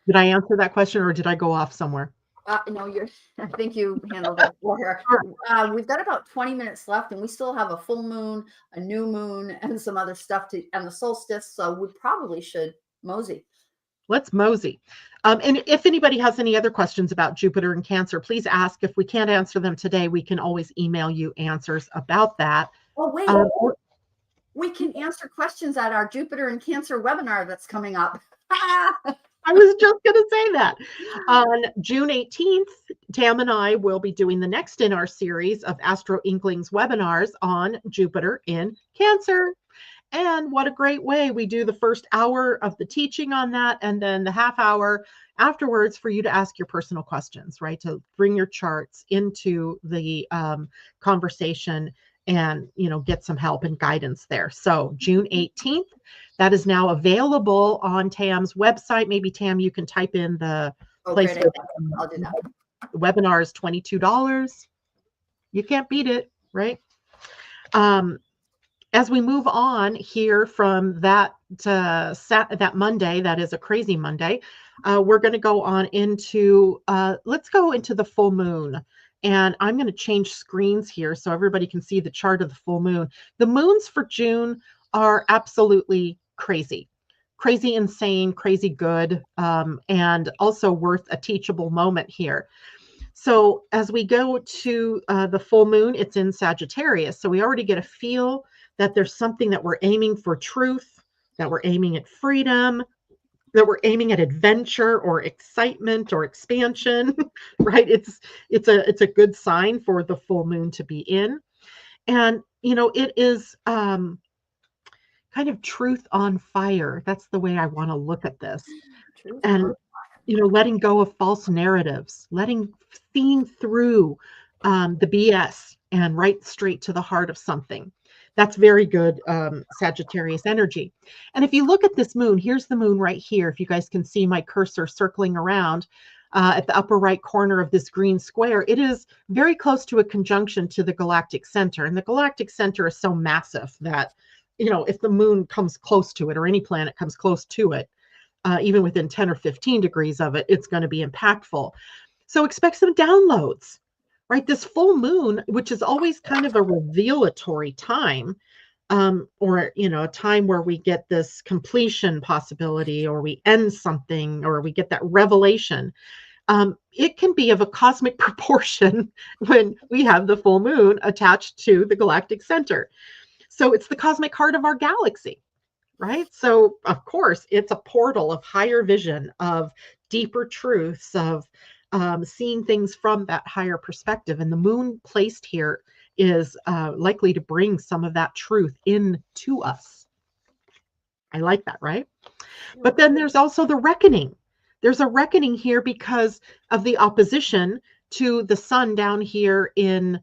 Did I answer that question or did I go off somewhere? No, I think you handled it for her. We've got about 20 minutes left and we still have a full moon, a new moon, and some other stuff and the solstice. So we probably should mosey. Let's mosey. And if anybody has any other questions about Jupiter and Cancer, please ask. If we can't answer them today, we can always email you answers about that. Oh, wait. We can answer questions at our Jupiter and Cancer webinar that's coming up. I was just going to say that. On June 18th, Tam and I will be doing the next in our series of AstroInklings webinars on Jupiter in Cancer. And what a great way. We do the first hour of the teaching on that, and then the half hour afterwards for you to ask your personal questions, right? To bring your charts into the conversation and, get some help and guidance there. So June 18th, that is now available on Tam's website. Maybe Tam, you can type in the place. Great. I'll do that. The webinar is $22. You can't beat it, right? As we move on here from that that Monday, that is a crazy Monday, we're going to go on into, let's go into the full moon. And I'm going to change screens here so everybody can see the chart of the full moon. The moons for June are absolutely crazy, insane, crazy good, and also worth a teachable moment here. So as we go to the full moon, it's in Sagittarius. So we already get a feel that there's something that we're aiming for truth, that we're aiming at freedom, that we're aiming at adventure or excitement or expansion, right? It's a good sign for the full moon to be in. And, it is kind of truth on fire. That's the way I want to look at this. And, letting go of false narratives, seeing through the BS and right straight to the heart of something. That's very good Sagittarius energy. And if you look at this moon, here's the moon right here. If you guys can see my cursor circling around at the upper right corner of this green square, it is very close to a conjunction to the galactic center. And the galactic center is so massive that, if the moon comes close to it or any planet comes close to it, even within 10 or 15 degrees of it, it's going to be impactful. So expect some downloads. Right, this full moon, which is always kind of a revelatory time, or a time where we get this completion possibility, or we end something, or we get that revelation. It can be of a cosmic proportion when we have the full moon attached to the galactic center. So it's the cosmic heart of our galaxy, right? So of course, it's a portal of higher vision, of deeper truths, of seeing things from that higher perspective. And the moon placed here is likely to bring some of that truth in to us. I like that, right? But then there's also the reckoning. There's a reckoning here because of the opposition to the sun down here in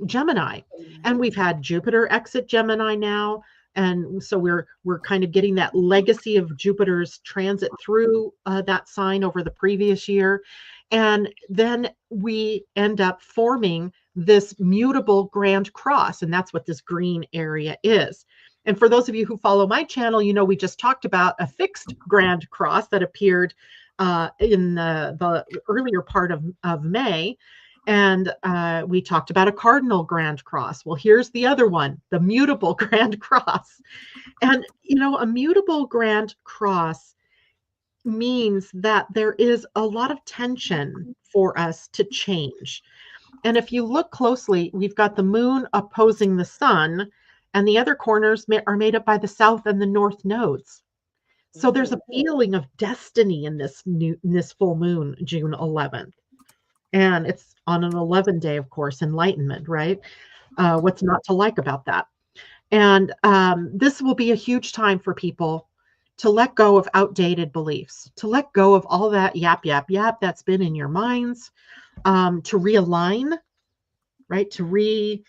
Gemini. And we've had Jupiter exit Gemini now. And so we're kind of getting that legacy of Jupiter's transit through that sign over the previous year. And then we end up forming this mutable grand cross. And that's what this green area is. And for those of you who follow my channel, we just talked about a fixed grand cross that appeared in the earlier part of May. And we talked about a cardinal grand cross. Well, here's the other one, the mutable grand cross. And, a mutable grand cross means that there is a lot of tension for us to change. And if you look closely, we've got the moon opposing the sun, and the other corners are made up by the south and the north nodes. So there's a feeling of destiny in this full moon, June 11th. And it's on an 11 day, of course, enlightenment, right? What's not to like about that? And this will be a huge time for people to let go of outdated beliefs, to let go of all that yap that's been in your minds, to realign, right? To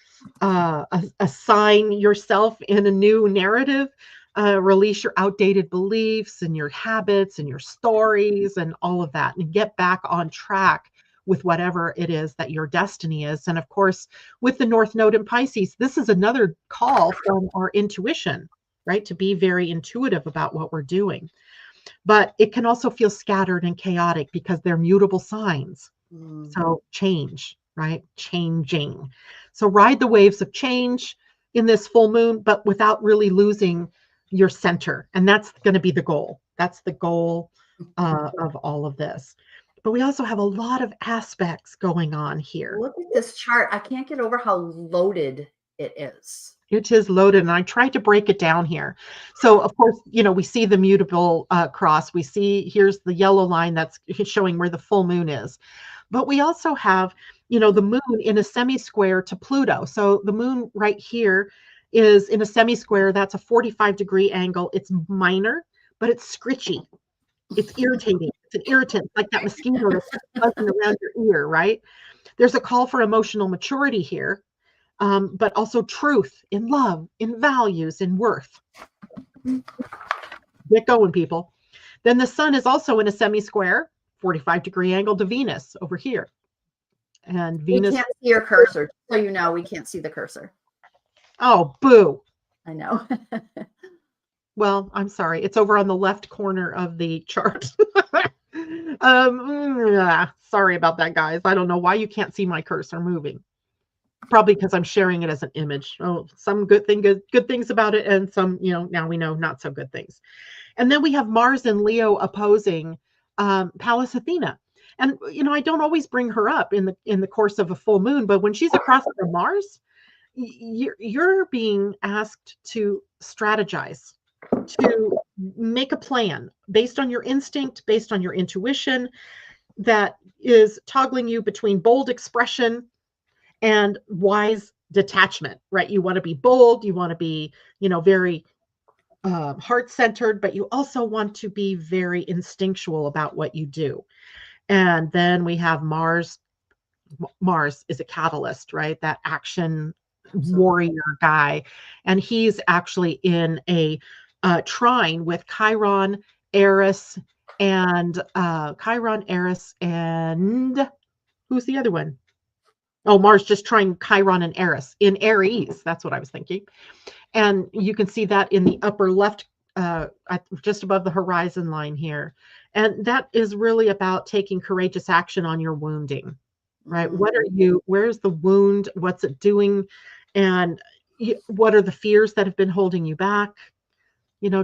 assign yourself in a new narrative, release your outdated beliefs and your habits and your stories and all of that, and get back on track with whatever it is that your destiny is. And of course, with the North Node in Pisces, this is another call from our intuition, right? To be very intuitive about what we're doing. But it can also feel scattered and chaotic because they're mutable signs. So change, right? Changing. So ride the waves of change in this full moon, but without really losing your center. And that's going to be the goal. That's the goal of all of this. But we also have a lot of aspects going on here. Look at this chart. I can't get over how loaded it is. It is loaded, and I tried to break it down here. So, of course, we see the mutable cross. We see here's the yellow line that's showing where the full moon is. But we also have, the moon in a semi-square to Pluto. So the moon right here is in a semi-square. That's a 45-degree angle. It's minor, but it's scritchy. It's irritating. It's an irritant, like that mosquito that's buzzing around your ear, right? There's a call for emotional maturity here, but also truth in love, in values, in worth. Get going, people. Then the sun is also in a semi-square, 45-degree angle to Venus over here. And Venus. We can't see your cursor. So we can't see the cursor. Oh, boo. I know. Well, I'm sorry. It's over on the left corner of the chart. Sorry about that, guys. I don't know why you can't see my cursor moving. Probably because I'm sharing it as an image. Oh, some good things about it, and some, now we know not so good things. And then we have Mars and Leo opposing Pallas Athena. And I don't always bring her up in the course of a full moon, but when she's across from Mars, you're being asked to strategize, to make a plan based on your instinct, based on your intuition, that is toggling you between bold expression and wise detachment, right? You want to be bold, you want to be, very heart-centered, but you also want to be very instinctual about what you do. And then we have Mars. Mars is a catalyst, right? That action warrior guy. And he's actually in a trine with Chiron, Eris, and who's the other one? Oh, Mars just trying Chiron and Eris in Aries. That's what I was thinking. And you can see that in the upper left, just above the horizon line here. And that is really about taking courageous action on your wounding, right? Where's the wound? What's it doing? And what are the fears that have been holding you back?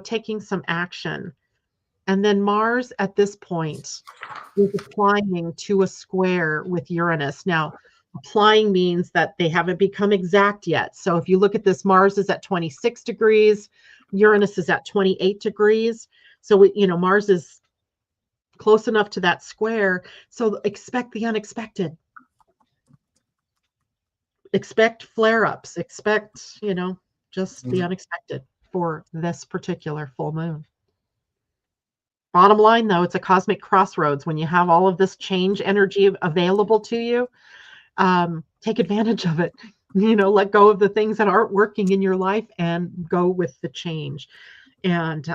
Taking some action. And then Mars at this point is applying to a square with Uranus. Now, applying means that they haven't become exact yet. So if you look at this, Mars is at 26 degrees, Uranus is at 28 degrees. So, Mars is close enough to that square. So expect the unexpected. Expect flare-ups. Expect, just the unexpected for this particular full moon. Bottom line, though, it's a cosmic crossroads. When you have all of this change energy available to you, take advantage of it. Let go of the things that aren't working in your life and go with the change. And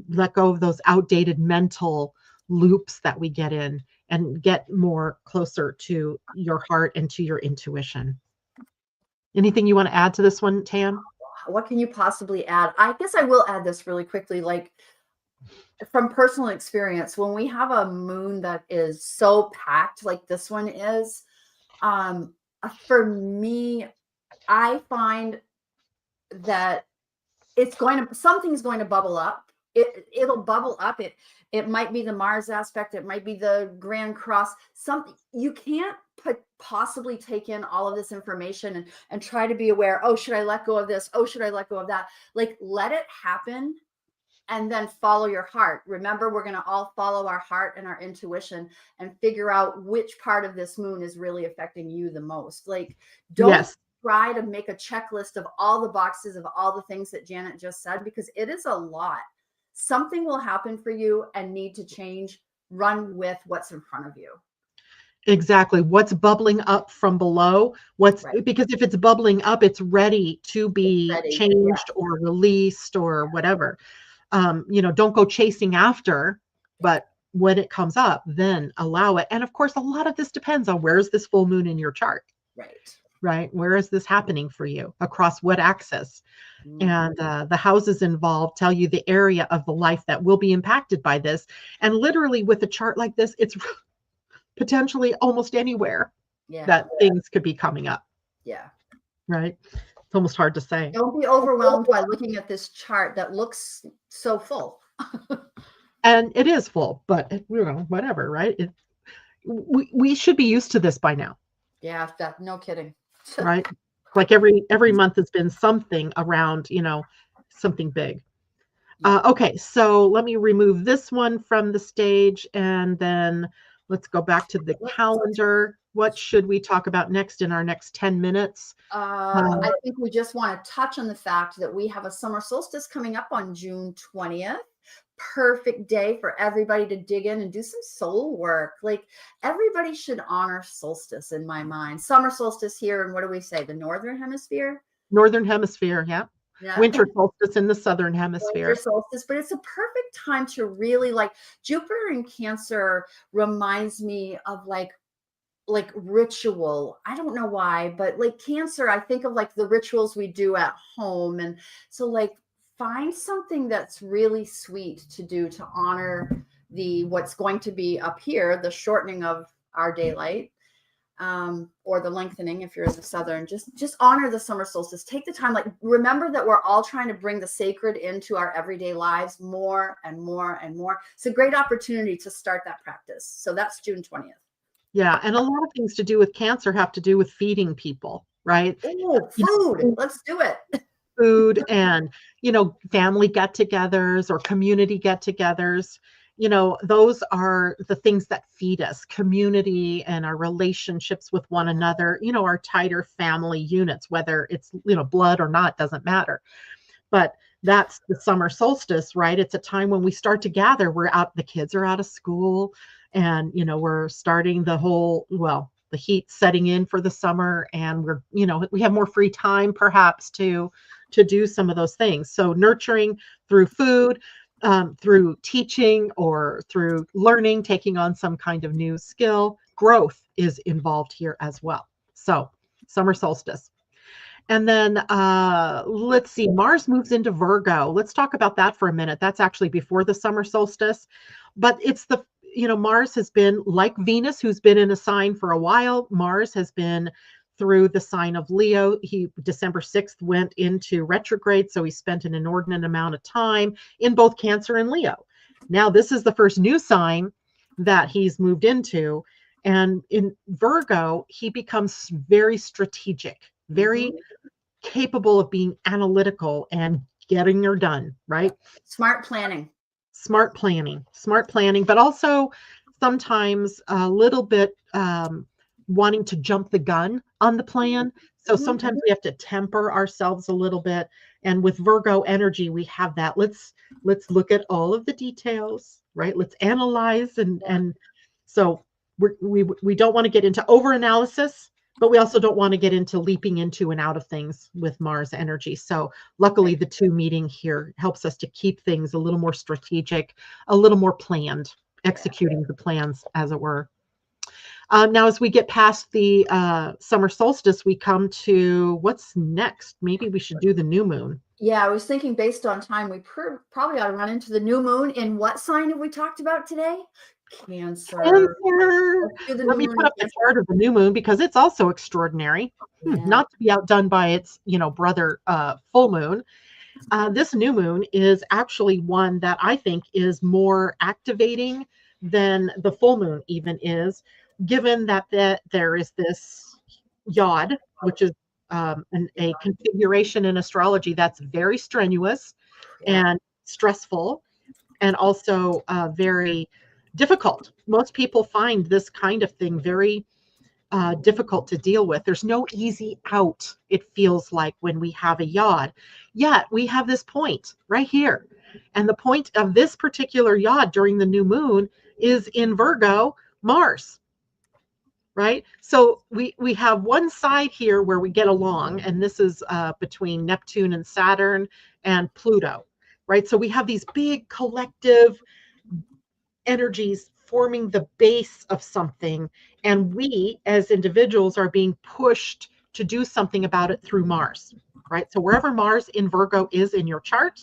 let go of those outdated mental loops that we get in and get more closer to your heart and to your intuition. Anything you want to add to this one, Tam? What can you possibly add? I guess I will add this really quickly. Like, from personal experience, when we have a moon that is so packed like this one is, for me, I find that something's going to bubble up. It'll bubble up. It might be the Mars aspect. It might be the Grand Cross. Something you can't possibly take in all of this information and try to be aware. Oh, should I let go of this? Oh, should I let go of that? Like, let it happen. And then follow your heart. Remember, we're going to all follow our heart and our intuition and figure out which part of this moon is really affecting you the most. Like, don't try to make a checklist of all the boxes of all the things that Janet just said, because it is a lot. Something will happen for you and need to change. Run with what's in front of you. Exactly. What's bubbling up from below? Because if it's bubbling up, it's ready to be changed or released or whatever. Don't go chasing after, but when it comes up, then allow it. And of course, a lot of this depends on where's this full moon in your chart. Right. Where is this happening for you? Across what axis? And the houses involved tell you the area of the life that will be impacted by this. And literally with a chart like this, it's potentially almost anywhere that things could be coming up. Yeah. Right. It's almost hard to say. Don't be overwhelmed by looking at this chart that looks so full. And it is full, but whatever, right? We should be used to this by now, Yeah, no kidding. right? Like every month has been something around, something big. Okay, so let me remove this one from the stage, and then let's go back to the calendar. What should we talk about next in our next 10 minutes? I think we just want to touch on the fact that we have a summer solstice coming up on June 20th. Perfect day for everybody to dig in and do some soul work. Like, everybody should honor solstice in my mind. Summer solstice here, and what do we say? The northern hemisphere? Northern hemisphere, yeah. Yeah. Winter solstice in the southern hemisphere. Winter solstice, but it's a perfect time to really, like, Jupiter in Cancer reminds me of like ritual. I don't know why, but like Cancer, I think of like the rituals we do at home. And so, like, find something that's really sweet to do to honor what's going to be up here, the shortening of our daylight, or the lengthening if you're in the southern. Just honor the summer solstice. Take the time, like, remember that we're all trying to bring the sacred into our everyday lives more and more and more. It's a great opportunity to start that practice. So that's June 20th. Yeah, and a lot of things to do with Cancer have to do with feeding people, right? Ooh, food. Let's do it. Food and, family get-togethers or community get-togethers. Those are the things that feed us, community and our relationships with one another, our tighter family units, whether it's, blood or not, doesn't matter. But that's the summer solstice, right? It's a time when we start to gather. The kids are out of school, and, we're starting the heat setting in for the summer, and we have more free time perhaps to do some of those things. So nurturing through food, through teaching, or through learning, taking on some kind of new skill, growth is involved here as well. So summer solstice. And then let's see, Mars moves into Virgo. Let's talk about that for a minute. That's actually before the summer solstice, but it's Mars has been like Venus, who's been in a sign for a while. Mars has been through the sign of Leo. December 6th went into retrograde, so he spent an inordinate amount of time in both Cancer and Leo. Now this is the first new sign that he's moved into, and in Virgo, he becomes very strategic, very capable of being analytical and getting her done, right? Smart planning, but also sometimes a little bit wanting to jump the gun on the plan. So sometimes we have to temper ourselves a little bit. And with Virgo energy, we have that. Let's look at all of the details, right? Let's analyze. And so we don't want to get into over-analysis, but we also don't want to get into leaping into and out of things with Mars energy. So luckily, the two meeting here helps us to keep things a little more strategic, a little more planned, executing the plans, as it were. Now, as we get past the summer solstice, we come to what's next. Maybe we should do the new moon. Yeah, I was thinking based on time, we probably ought to run into the new moon. In what sign have we talked about today? Cancer. Let me put up the chart of the new moon because it's also extraordinary, not to be outdone by its brother full moon. This new moon is actually one that I think is more activating than the full moon even is, given that there is this yod, which is a configuration in astrology that's very strenuous and stressful, and also very difficult. Most people find this kind of thing very difficult to deal with. There's no easy out, it feels like, when we have a yod. Yet we have this point right here. And the point of this particular yod during the new moon is in Virgo, Mars. Right? So we have one side here where we get along, and this is between Neptune and Saturn and Pluto, right? So we have these big collective energies forming the base of something, and we as individuals are being pushed to do something about it through Mars, right? So wherever Mars in Virgo is in your chart,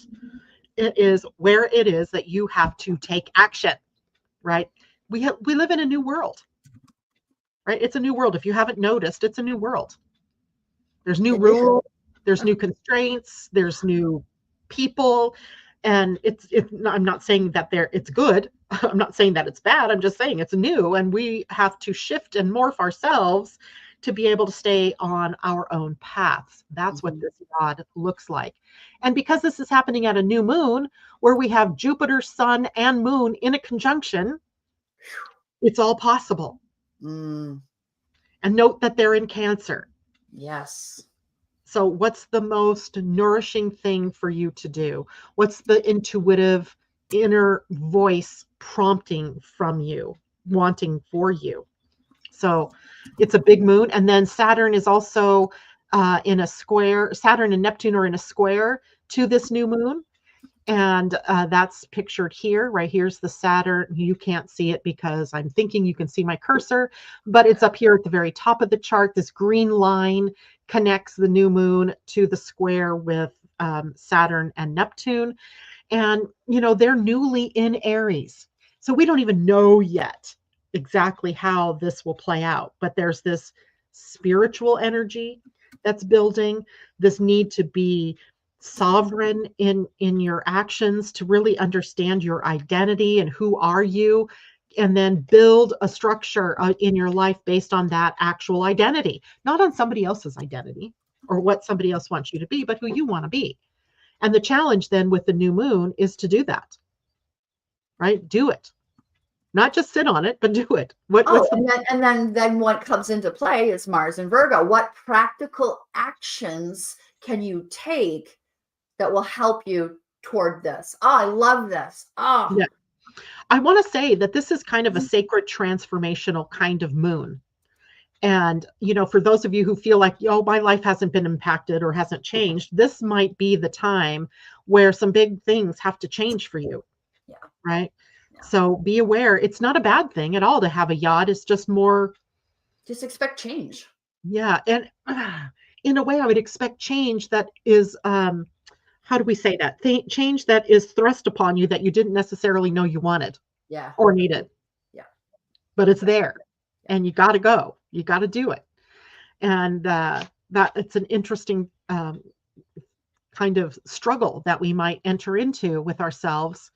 it is where it is that you have to take action, right? We live in a new world. Right? It's a new world. If you haven't noticed, it's a new world. There's new rules, there's new constraints, there's new people, And I'm not saying that it's good. I'm not saying that it's bad. I'm just saying it's new, and we have to shift and morph ourselves to be able to stay on our own paths. That's what this God looks like. And because this is happening at a new moon where we have Jupiter, Sun, and Moon in a conjunction, it's all possible. Mm. And note that they're in Cancer. Yes. So what's the most nourishing thing for you to do? What's the intuitive inner voice prompting from you, wanting for you? So it's a big moon. And then Saturn is also in a square. Saturn and Neptune are in a square to this new moon. And that's pictured here. Right here's the Saturn. You can't see it because I'm thinking you can see my cursor, but it's up here at the very top of the chart. This green line connects the new moon to the square with Saturn and Neptune. And, they're newly in Aries. So we don't even know yet exactly how this will play out. But there's this spiritual energy that's building, this need to be sovereign in your actions, to really understand your identity and who are you, and then build a structure in your life based on that actual identity, not on somebody else's identity or what somebody else wants you to be, but who you want to be. And the challenge then with the new moon is to do that, right? Do it. Not just sit on it, but do it. Then what comes into play is Mars and Virgo. What practical actions can you take that will help you toward this? Oh, I love this. Oh, yeah. I want to say that this is kind of a sacred transformational kind of moon. And, for those of you who feel like, oh, my life hasn't been impacted or hasn't changed, this might be the time where some big things have to change for you. Yeah. Right. Yeah. So be aware. It's not a bad thing at all to have a yacht. It's just more. Just expect change. Yeah. And in a way, I would expect change that is, how do we say that? Change that is thrust upon you that you didn't necessarily know you wanted. Yeah. Or needed. Yeah. But it's there. And you got to go. You got to do it. And that it's an interesting kind of struggle that we might enter into with ourselves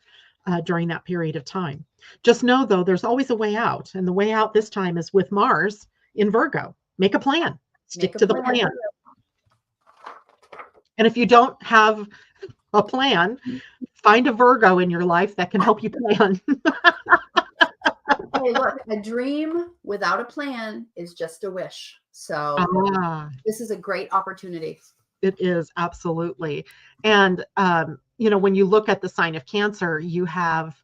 during that period of time. Just know, though, there's always a way out. And the way out this time is with Mars in Virgo. Make a plan. Stick to the plan. And if you don't have a plan, find a Virgo in your life that can help you plan. Hey, look, a dream without a plan is just a wish. So this is a great opportunity. It is, absolutely. And, when you look at the sign of Cancer, you have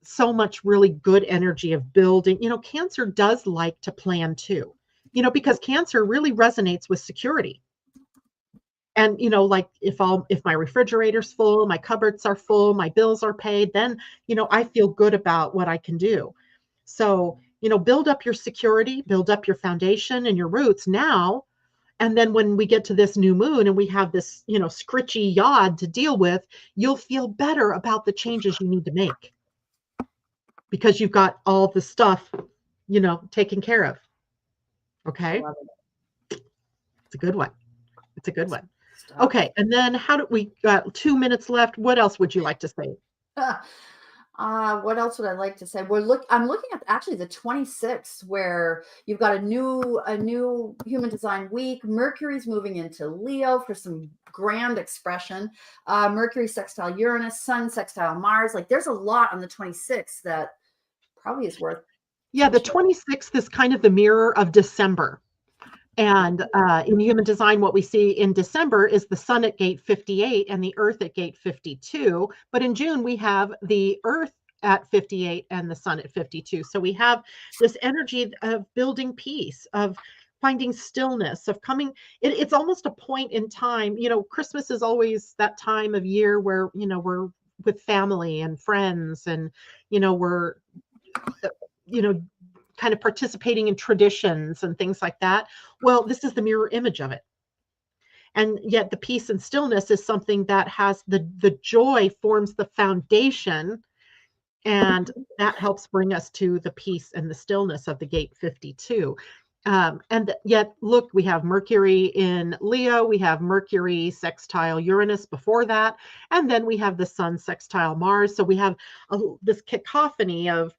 so much really good energy of building. Cancer does like to plan too, because Cancer really resonates with security. And, like if my refrigerator's full, my cupboards are full, my bills are paid, then, I feel good about what I can do. So, build up your security, build up your foundation and your roots now. And then when we get to this new moon and we have this, scritchy yod to deal with, you'll feel better about the changes you need to make because you've got all the stuff, taken care of. Okay. It's a good one. It's a good one. Okay. And then we got 2 minutes left. What else would you like to say? What else would I like to say? I'm looking at actually the 26th, where you've got a new human design week. Mercury's moving into Leo for some grand expression. Mercury sextile Uranus, Sun sextile Mars. Like there's a lot on the 26th that probably is worth. Yeah, the 26th is kind of the mirror of December. And in human design, what we see in December is the sun at gate 58 and the earth at gate 52. But in June, we have the earth at 58 and the sun at 52. So we have this energy of building peace, of finding stillness, of coming. It's almost a point in time. Christmas is always that time of year where, we're with family and friends and, we're, kind of participating in traditions and things like that. Well, this is the mirror image of it. And yet the peace and stillness is something that has the joy forms the foundation, and that helps bring us to the peace and the stillness of the gate 52. And yet, look, we have Mercury in Leo, we have Mercury sextile Uranus before that, and then we have the Sun sextile Mars. So we have this cacophony of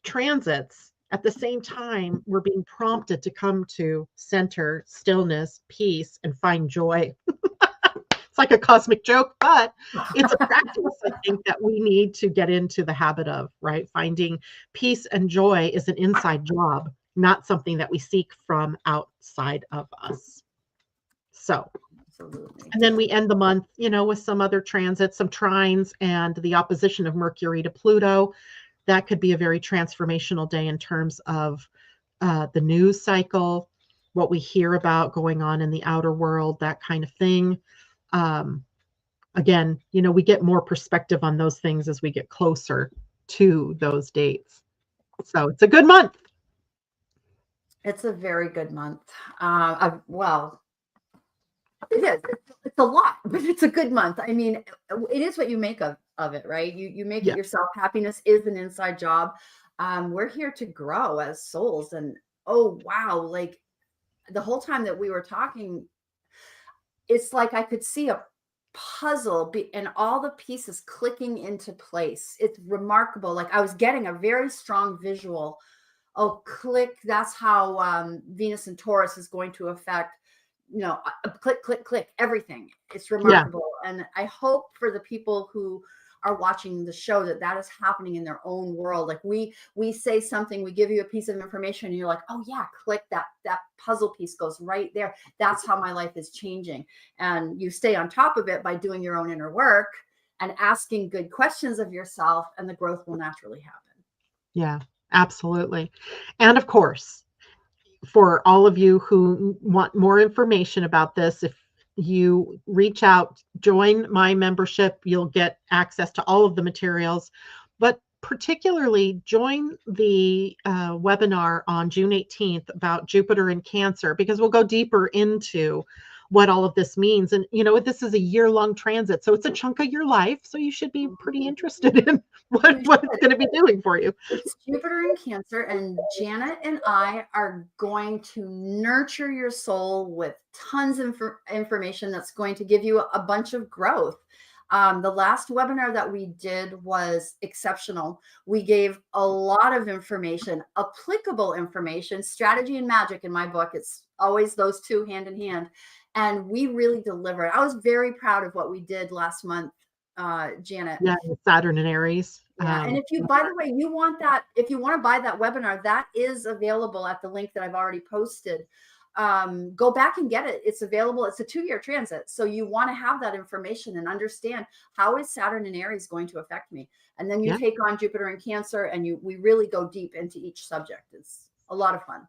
transits. At the same time, we're being prompted to come to center, stillness, peace, and find joy. It's like a cosmic joke, but it's a practice I think that we need to get into the habit of, right? Finding peace and joy is an inside job, not something that we seek from outside of us. So, Absolutely. and then we end the month, with some other transits, some trines, and the opposition of Mercury to Pluto. That could be a very transformational day in terms of the news cycle, what we hear about going on in the outer world, that kind of thing. Again, we get more perspective on those things as we get closer to those dates. So it's a good month. It's a very good month. Well, it is. It's a lot, but it's a good month. I mean, it is what you make of it, right? You make it yourself. Happiness is an inside job. We're here to grow as souls. And oh, wow. Like the whole time that we were talking, it's like I could see a puzzle and all the pieces clicking into place. It's remarkable. Like I was getting a very strong visual. Oh, click. That's how Venus and Taurus is going to affect, click, click, click, everything. It's remarkable. Yeah. And I hope for the people who are watching the show that is happening in their own world. Like we say something, we give you a piece of information and you're like, oh yeah, click, that puzzle piece goes right there. That's how my life is changing. And you stay on top of it by doing your own inner work and asking good questions of yourself, and the growth will naturally happen. Yeah, absolutely. And of course, for all of you who want more information about this, if you reach out, join my membership, you'll get access to all of the materials, but particularly join the webinar on June 18th about Jupiter in Cancer, because we'll go deeper into what all of this means. And, this is a year-long transit, so it's a chunk of your life. So you should be pretty interested in what it's going to be doing for you. It's Jupiter in Cancer, and Janet and I are going to nurture your soul with tons of information that's going to give you a bunch of growth. The last webinar that we did was exceptional. We gave a lot of information, applicable information, strategy and magic in my book. It's always those two hand in hand. And we really delivered. I was very proud of what we did last month, Janet. Yeah, Saturn and Aries. Yeah, and if you, by the way, if you want to buy that webinar, that is available at the link that I've already posted. Go back and get it. It's available. It's a 2-year transit. So you want to have that information and understand, how is Saturn and Aries going to affect me? And then you take on Jupiter and Cancer, and we really go deep into each subject. It's a lot of fun.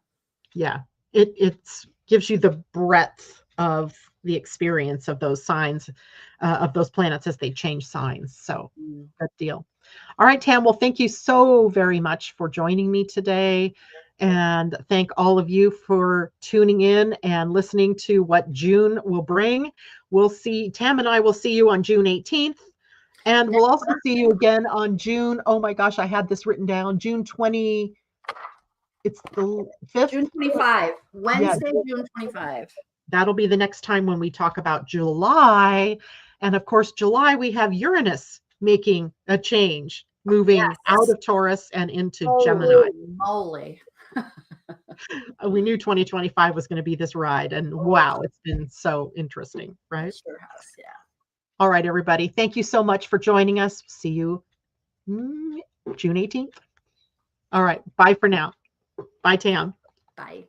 Yeah, it gives you the breadth of the experience of those signs, of those planets as they change signs. So good deal. All right, Tam. Well, thank you so very much for joining me today. And thank all of you for tuning in and listening to what June will bring. Tam and I will see you on June 18th. And we'll also see you again on June. Oh my gosh, I had this written down. June 20. It's the 5th? June 25. Wednesday, June 25. That'll be the next time when we talk about July. And of course, July, we have Uranus making a change, moving out of Taurus and into Gemini. Moly. We knew 2025 was going to be this ride, and wow, it's been so interesting, right? It sure has, yeah. All right, everybody. Thank you so much for joining us. See you June 18th. All right. Bye for now. Bye, Tam. Bye.